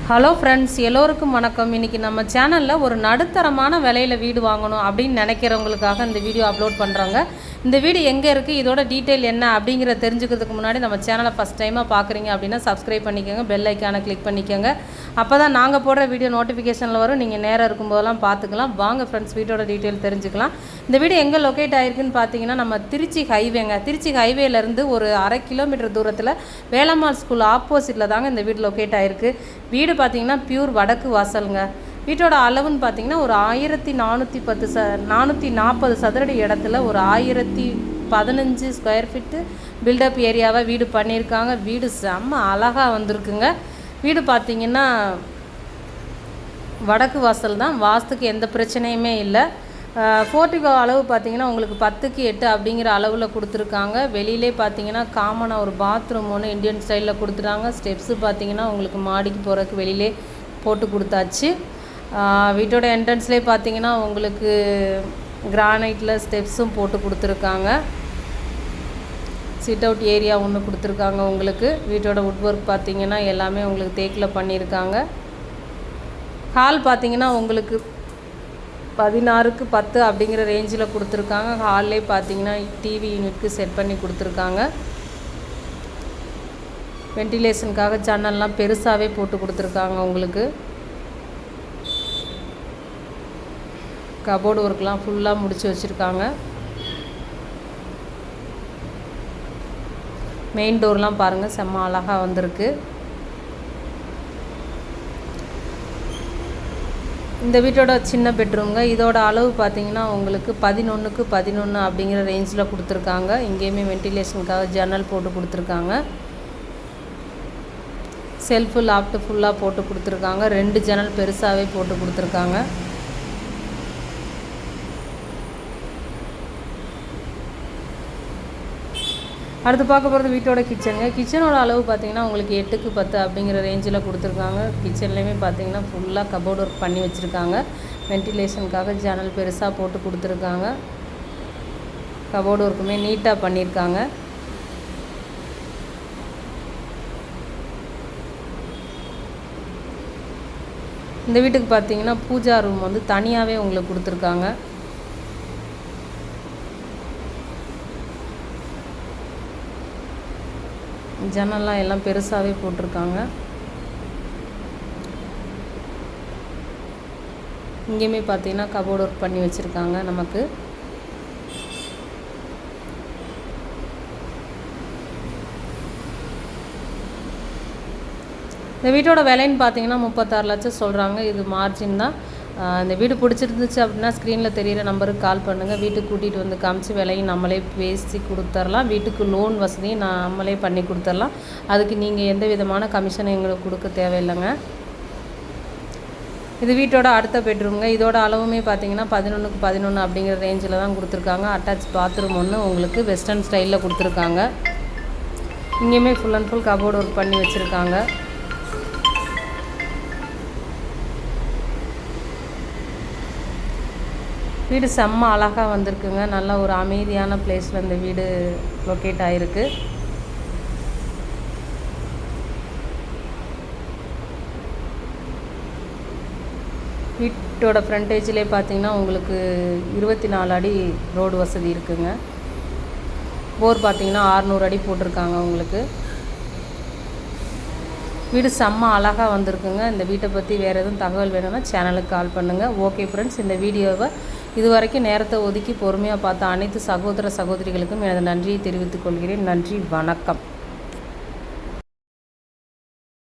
Hello friends, எல்லோருக்கும் வணக்கம். இன்றைக்கி நம்ம சேனலில் ஒரு நடுத்தரமான விலையில் வீடு வாங்கணும் அப்படின்னு நினைக்கிறவங்களுக்காக இந்த வீடியோ அப்லோட் பண்ணுறாங்க. இந்த வீடு எங்கே இருக்குது, இதோட டீட்டெயில் என்ன அப்படிங்கிறத தெரிஞ்சுக்கிறதுக்கு முன்னாடி நம்ம சேனலை ஃபஸ்ட் டைமாக பார்க்குறீங்க அப்படின்னா சப்ஸ்கிரைப் பண்ணிக்கோங்க, பெல் ஐக்கானை கிளிக் பண்ணிக்கோங்க. அப்போ தான் நாங்கள் போடுற வீடியோ நோட்டிஃபிகேஷனில் வரும். நீங்கள் நேராக இருக்கும்போதெல்லாம் பார்த்துக்கலாம். வாங்க ஃப்ரெண்ட்ஸ், வீட்டோட டீட்டெயில் தெரிஞ்சுக்கலாம். இந்த வீடு எங்கே லொக்கேட் ஆகிருக்குன்னு பார்த்தீங்கன்னா, நம்ம திருச்சி ஹைவேங்க. திருச்சி ஹைவேலேருந்து ஒரு 1/2 கிலோமீட்டர் தூரத்தில் வேலம்மாள் ஸ்கூல் ஆப்போசிட்டில் தாங்க இந்த வீடு லொக்கேட் ஆகிருக்கு. வீடு பார்த்திங்கன்னா பியூர் வடக்கு வாசலுங்க. வீட்டோட அளவுன்னு பார்த்திங்கன்னா ஒரு 1440 சதுரடி இடத்துல ஒரு 1015 ஸ்கொயர் ஃபீட்டு பில்டப் ஏரியாவை வீடு பண்ணியிருக்காங்க. வீடு செம்ம அழகாக வந்திருக்குங்க. வீடு பார்த்திங்கன்னா வடக்கு வாசல் தான், வாஸ்துக்கு எந்த பிரச்சனையுமே இல்லை. போர்ட்டிகோ அளவு பார்த்திங்கன்னா உங்களுக்கு 10க்கு 8 அப்படிங்கிற அளவில் கொடுத்துருக்காங்க. வெளியிலே பார்த்திங்கன்னா காமனாக ஒரு பாத்ரூம் ஒன்று இந்தியன் ஸ்டைலில் கொடுத்துட்டாங்க. ஸ்டெப்ஸு பார்த்திங்கன்னா உங்களுக்கு மாடிக்கு போகிறதுக்கு வெளியிலே போட்டு கொடுத்தாச்சு. வீட்டோட என்ட்ரன்ஸ்லேயே பார்த்திங்கன்னா உங்களுக்கு கிரானைட்டில் ஸ்டெப்ஸும் போட்டு கொடுத்துருக்காங்க. சிட் அவுட் ஏரியா ஒன்று கொடுத்துருக்காங்க உங்களுக்கு. வீட்டோட வுட் ஒர்க் பார்த்திங்கன்னா எல்லாமே உங்களுக்கு தேக்கில் பண்ணியிருக்காங்க. ஹால் பார்த்திங்கன்னா உங்களுக்கு 16க்கு 10 அப்படிங்கிற ரேஞ்சில் கொடுத்துருக்காங்க. ஹால்லே பார்த்தீங்கன்னா டிவி யூனிட்க்கு செட் பண்ணி கொடுத்துருக்காங்க. வென்டிலேஷனுக்காக ஜன்னல்லாம் பெருசாகவே போட்டு கொடுத்துருக்காங்க உங்களுக்கு. கபோர்டு ஒர்க்லாம் ஃபுல்லாக முடித்து வச்சுருக்காங்க. மெயின் டோர்லாம் பாருங்கள், செம்ம அழகாக வந்திருக்கு. இந்த வீட்டோட சின்ன பெட்ரூம்ங்க. இதோட அளவு பார்த்திங்கன்னா உங்களுக்கு 11க்கு 11 அப்படிங்கிற ரேஞ்சில் கொடுத்துருக்காங்க. இங்கேயுமே வென்டிலேஷனுக்காக ஜன்னல் போட்டு கொடுத்துருக்காங்க. செல்ஃபு லாஃப்ட்டு ஃபுல்லாக போட்டு கொடுத்துருக்காங்க. 2 ஜன்னல் பெருசாகவே போட்டு கொடுத்துருக்காங்க. அடுத்து பார்க்க போகிறது வீட்டோட கிச்சனுங்க. கிச்சனோட அளவு பார்த்திங்கன்னா உங்களுக்கு 8க்கு 10 அப்படிங்கிற ரேஞ்சில் கொடுத்துருக்காங்க. கிச்சன்லேயுமே பார்த்திங்கன்னா ஃபுல்லாக கபோர்டு ஒர்க் பண்ணி வச்சுருக்காங்க. வென்டிலேஷனுக்காக ஜன்னல் பெருசாக போட்டு கொடுத்துருக்காங்க. கபோர்டு ஒர்க்குமே நீட்டாக பண்ணியிருக்காங்க. இந்த வீட்டுக்கு பார்த்திங்கன்னா பூஜா ரூம் வந்து தனியாகவே உங்களுக்கு கொடுத்துருக்காங்க. ஜன்னல்லாம் எல்லாம் பெருசாகவே போட்டிருக்காங்க. இங்கேயுமே பார்த்தீங்கன்னா கபோர்டு ஒர்க் பண்ணி வச்சுருக்காங்க நமக்கு. இந்த வீட்டோட விலைன்னு பார்த்தீங்கன்னா 36 லட்சம் சொல்கிறாங்க. இது மார்ஜின் தான். இந்த வீடு பிடிச்சிருந்துச்சு அப்படின்னா ஸ்க்ரீனில் தெரிகிற நம்பருக்கு கால் பண்ணுங்கள். வீட்டுக்கு கூட்டிகிட்டு வந்து காமிச்சு விலையும் நம்மளே பேசி கொடுத்துர்லாம். வீட்டுக்கு லோன் வசதியும் நம்மளே பண்ணி கொடுத்துர்லாம். அதுக்கு நீங்கள் எந்த விதமான கமிஷனும் எங்களுக்கு கொடுக்க தேவையில்லைங்க. இது வீட்டோட அடுத்த பெட்ரூம்ங்க. இதோட அளவுமே பார்த்தீங்கன்னா 11க்கு 11 அப்படிங்கிற ரேஞ்சில் தான் கொடுத்துருக்காங்க. அட்டாச் பாத்ரூம் ஒன்று உங்களுக்கு வெஸ்டர்ன் ஸ்டைலில் கொடுத்துருக்காங்க. இங்கேயுமே full and full cupboard work பண்ணி வச்சுருக்காங்க. வீடு செம்ம அழகாக வந்திருக்குங்க. நல்ல ஒரு அமைதியான பிளேஸில் இந்த வீடு லொக்கேட் ஆகிருக்கு. வீட்டோட ஃப்ரண்டேஜ்லேயே பார்த்தீங்கன்னா உங்களுக்கு 24 அடி ரோடு வசதி இருக்குங்க. போர் பார்த்தீங்கன்னா 600 அடி போட்டிருக்காங்க உங்களுக்கு. வீடு செம்ம அழகாக வந்திருக்குங்க. இந்த வீட்டை பற்றி வேறு எதுவும் தகவல் வேணும்னா சேனலுக்கு கால் பண்ணுங்கள். ஓகே ஃப்ரெண்ட்ஸ், இந்த வீடியோவை இது வரைக்கும் நேரத்தை ஒதுக்கி பொறுமையாக பார்த்த அனைத்து சகோதர சகோதரிகளுக்கும் எனது நன்றியை தெரிவித்துக் கொள்கிறேன். நன்றி, வணக்கம்.